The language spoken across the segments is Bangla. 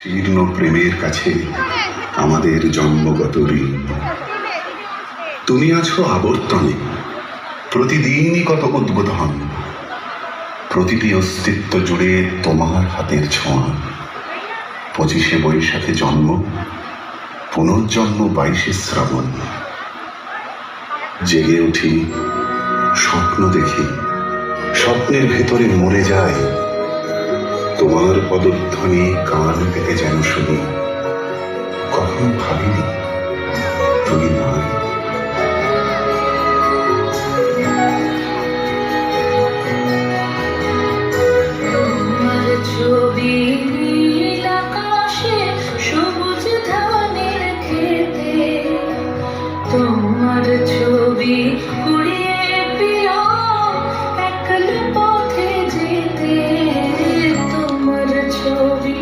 জীর্ণ প্রেমের কাছে আমাদের জন্মগত ঋণ। তুমি আছো আবর্তনে, প্রতিদিনই কত উদ্বোধন, প্রতিটি অস্তিত্ব জুড়ে তোমার হাতের ছোঁয়া। 25শে বৈশাখে জন্ম, পুনর্জন্ম 22শে শ্রাবণ। জেগে উঠি, স্বপ্ন দেখি, স্বপ্নের ভেতরে মরে যায়। তোমার পদধ্বনি কান পেতে যেন শুনি, কখনো ভাবিনি তুমি নাই। তোমার ছবি নীল আকাশে, সবুজ ধানের খেতে, তোমার ছবি কুড়িয়ে পিয়া একলা পথে যেতে, তোমার ছবি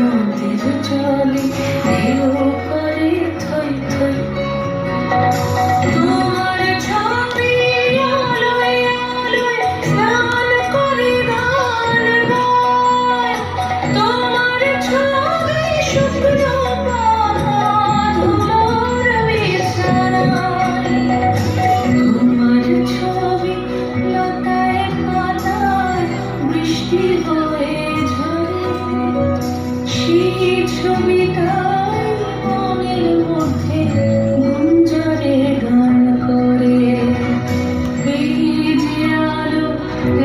নদীর জলে ঢেউ করে থই থই, তোমার ছবি আলোয় আলোয় স্নান করে গান গায়, তোমার ছবি শুকনো পাতা ধুলোর বিছানায়, তোমার ছবি লতায় পাতায় বৃষ্টি হয়ে ঝরে, সেই ছবিটাই মনের মধ্যে গুঞ্জরে গান করে। এই যে আলো,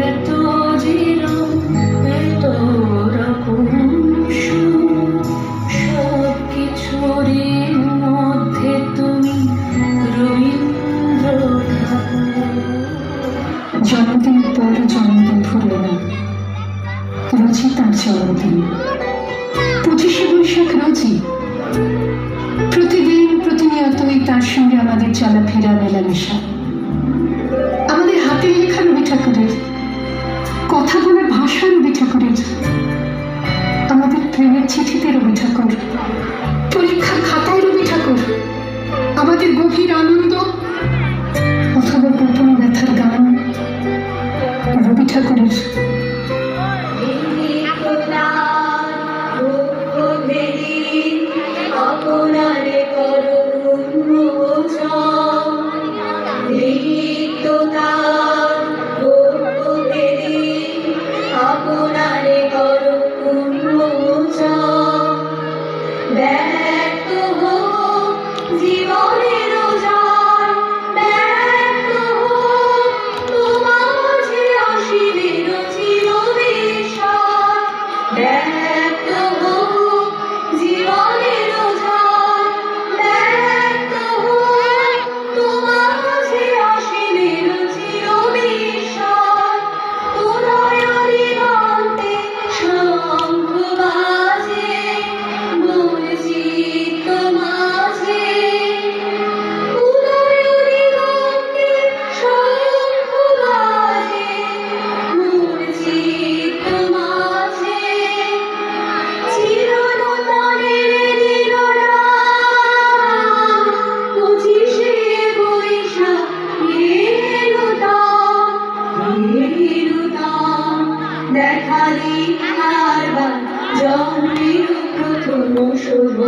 এত যে রং, এত রকম সুর, সব কিছুরই মধ্যে তুমি রবীন্দ্র ঠাকুর। জন্মদিন পর জন্মদিন ভুলল না, রোজই তার জন্মদিন। 25শে বৈশাখ রোজই, প্রতিদিন প্রতিনিয়তই তার সঙ্গে আমাদের চলাফেরা মেলামেশা। আমাদের হাতে লেখা রবি ঠাকুরের, কথা বলার ভাষা রবি ঠাকুরের, আমাদের প্রেমের চিঠিতে রবি ঠাকুর, পরীক্ষার খাতায় রবি ঠাকুর, আমাদের গভীর আনন্দ অথবা গোপন ব্যথার গান রবি ঠাকুরের। আপনারে করো উন্মোচন, রিক্ততার দুঃখ ভেদি আপনারে করো উন্মোচন, ব্যক্ত হোক জীবনের ওজন, ব্যক্ত হোক তোমার মাঝে আসিবের চিরবিশ্বাস, ব্যক্ত হোক জীবনের ওজন, ব্যক্ত হোক তোমার মাঝে আসিবের চিরবিশ্বাস, উদয় দিগন্তে শঙ্খ বাজে মোর চিত্ত মাঝে, উদয় দিগন্তে শঙ্খ বাজে মোর চিত্ত মাঝে, চিরনূতনের দিনরাত 25শে বৈশাখ এলো তার, দেখা দিখার জন্মের প্রথম শুভ।